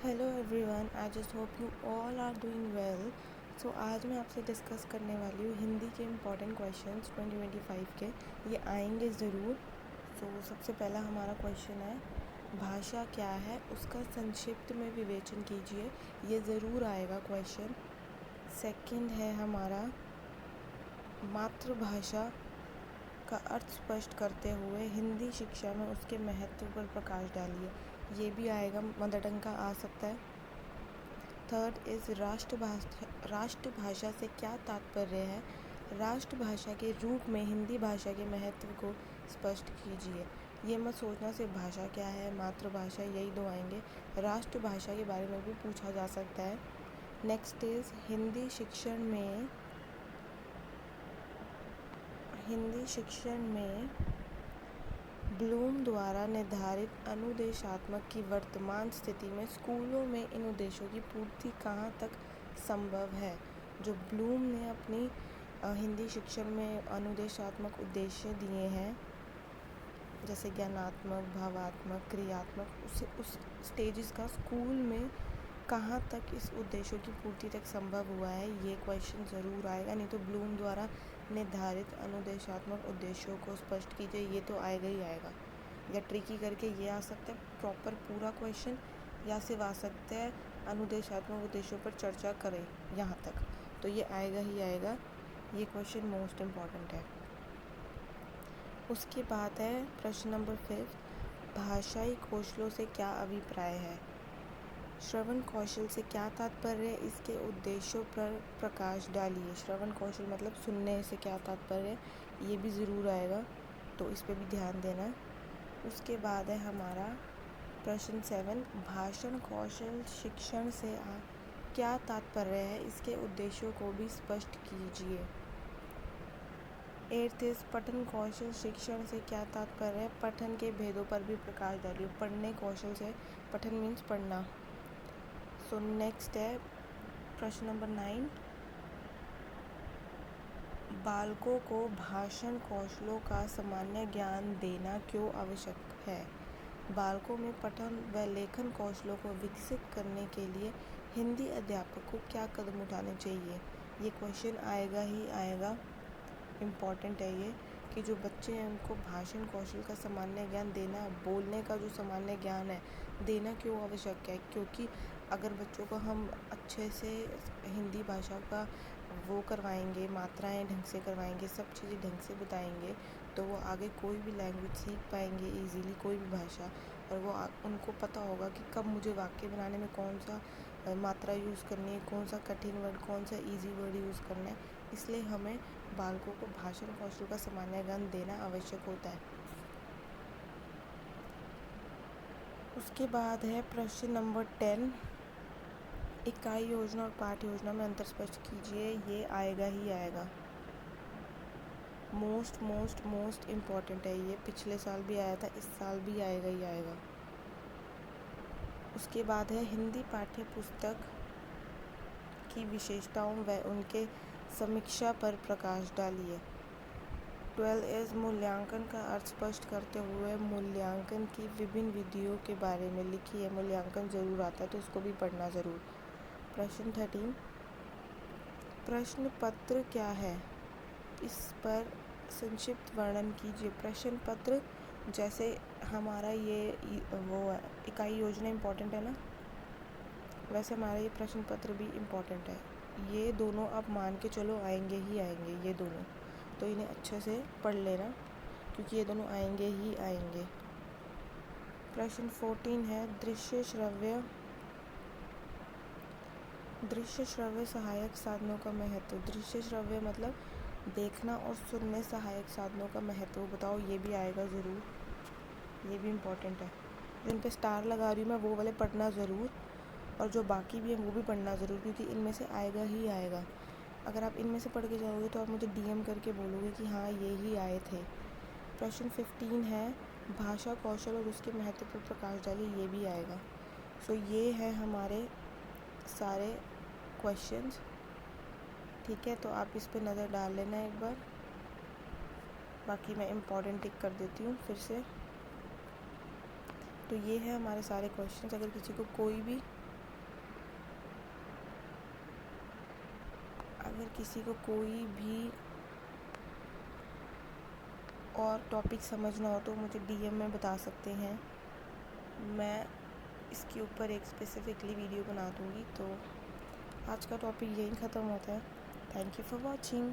Hello everyone, I just hope you all are doing well. So आज मैं आपसे discuss करने वाली हूँ हिंदी के इम्पॉर्टेंट क्वेश्चंस 2025 के। ये आएंगे ज़रूर। सबसे पहला हमारा क्वेश्चन है, भाषा क्या है, उसका संक्षिप्त में विवेचन कीजिए। ये ज़रूर आएगा क्वेश्चन। सेकंड है हमारा, मातृभाषा का अर्थ स्पष्ट करते हुए हिंदी शिक्षा में उसके महत्व पर प्रकाश डालिए। ये भी आएगा, मदर टंग का आ सकता है। थर्ड इज़ राष्ट्रभाषा से क्या तात्पर्य है। राष्ट्रभाषा के रूप में हिंदी भाषा के महत्व को स्पष्ट कीजिए। ये मत सोचना सिर्फ भाषा क्या है, मातृभाषा, यही दो आएंगे। राष्ट्रभाषा के बारे में भी पूछा जा सकता है। नेक्स्ट इज़ हिंदी शिक्षण में ब्लूम द्वारा निर्धारित अनुदेशात्मक की वर्तमान स्थिति में स्कूलों में इन उद्देश्यों की पूर्ति कहाँ तक संभव है। जो ब्लूम ने अपनी हिंदी शिक्षण में अनुदेशात्मक उद्देश्य दिए हैं, जैसे ज्ञानात्मक, भावात्मक, क्रियात्मक, उस स्टेजेस का स्कूल में कहाँ तक इस उद्देश्यों की पूर्ति तक संभव हुआ है, ये क्वेश्चन ज़रूर आएगा। नहीं तो ब्लूम द्वारा निर्धारित अनुदेशात्मक उद्देश्यों को स्पष्ट कीजिए, ये तो आएगा ही आएगा। या ट्रिकी करके ये आ सकता है प्रॉपर पूरा क्वेश्चन, या सिर्फ आ सकता है अनुदेशात्मक उद्देश्यों पर चर्चा करें यहाँ तक, तो ये आएगा ही आएगा। ये क्वेश्चन मोस्ट इम्पॉर्टेंट है। उसके बाद है प्रश्न नंबर 5, भाषाई कौशलों से क्या अभिप्राय है। श्रवण कौशल से क्या तात्पर्य है, इसके उद्देश्यों पर प्रकाश डालिए। श्रवण कौशल मतलब सुनने से क्या तात्पर्य है, ये भी ज़रूर आएगा, तो इस पर भी ध्यान देना। उसके बाद है हमारा प्रश्न 7, भाषण कौशल शिक्षण से क्या तात्पर्य है, इसके उद्देश्यों को भी स्पष्ट कीजिए। 8th इस पठन कौशल शिक्षण से क्या तात्पर्य है, पठन के भेदों पर भी प्रकाश डालिए। पढ़ने कौशल से, पठन मीन्स पढ़ना। नेक्स्ट है प्रश्न नंबर 9, बालकों को भाषण कौशलों का सामान्य ज्ञान देना क्यों आवश्यक है। बालकों में पठन व लेखन कौशलों को विकसित करने के लिए हिंदी अध्यापक को क्या कदम उठाने चाहिए। ये क्वेश्चन आएगा ही आएगा, इम्पॉर्टेंट है ये, कि जो बच्चे हैं उनको भाषण कौशल का सामान्य ज्ञान देना, बोलने का जो सामान्य ज्ञान है देना क्यों आवश्यक है। क्योंकि अगर बच्चों को हम अच्छे से हिंदी भाषा का वो करवाएंगे, मात्राएं ढंग से करवाएंगे, सब चीज़ें ढंग से बताएंगे, तो वो आगे कोई भी लैंग्वेज सीख पाएंगे ईज़िली, कोई भी भाषा। और वो उनको पता होगा कि कब मुझे वाक्य बनाने में कौन सा मात्रा यूज़ करनी है, कौन सा कठिन वर्ड, कौन सा ईजी वर्ड यूज़ करना है। इसलिए हमें बालकों को भाषण कौशल का सामान्य ज्ञान देना आवश्यक होता है। उसके बाद है प्रश्न नंबर 10, इकाई योजना और पाठ योजना में अंतर स्पष्ट कीजिए। ये आएगा ही आएगा, मोस्ट इम्पॉर्टेंट है ये। पिछले साल भी आया था, इस साल भी आएगा ही आएगा। उसके बाद है हिंदी पाठ्य पुस्तक की विशेषताओं व उनके समीक्षा पर प्रकाश डालिए। 12 इस मूल्यांकन का अर्थ स्पष्ट करते हुए मूल्यांकन की विभिन्न विधियों के बारे में लिखिए। मूल्यांकन ज़रूर आता है, तो उसको भी पढ़ना ज़रूर। प्रश्न 13, प्रश्न पत्र क्या है, इस पर संक्षिप्त वर्णन कीजिए। प्रश्न पत्र, जैसे हमारा ये वो है, इकाई योजना इम्पॉर्टेंट है ना, वैसे हमारा ये प्रश्न पत्र भी इम्पॉर्टेंट है। ये दोनों आप मान के चलो आएंगे ही आएंगे, ये दोनों, तो इन्हें अच्छे से पढ़ लेना, क्योंकि ये दोनों आएंगे ही आएंगे। प्रश्न 14 है, दृश्य श्रव्य सहायक साधनों का महत्व। दृश्य श्रव्य मतलब देखना और सुनने सहायक साधनों का महत्व बताओ। ये भी आएगा ज़रूर, ये भी इम्पॉर्टेंट है। जिन पे स्टार लगा रही हूँ मैं, वो वाले पढ़ना ज़रूर, और जो बाकी भी हैं वो भी पढ़ना ज़रूर, क्योंकि इनमें से आएगा ही आएगा। अगर आप इनमें से पढ़ के जाओगे तो आप मुझे DM करके बोलोगे कि हाँ ये ही आए थे। प्रश्न 15 है, भाषा कौशल और उसके महत्व पर प्रकाश डालिए। ये भी आएगा। ये है हमारे सारे क्वेश्चंस, ठीक है। तो आप इस पे नज़र डाल लेना एक बार, बाकी मैं इम्पॉर्टेंट टिक कर देती हूँ फिर से। तो ये है हमारे सारे क्वेश्चंस। अगर किसी को कोई भी अगर किसी को कोई भी और टॉपिक समझना हो तो मुझे डीएम में बता सकते हैं, मैं इसके ऊपर एक स्पेसिफिकली वीडियो बना दूँगी। तो आज का टॉपिक यहीं ख़त्म होता है। Thank you for watching.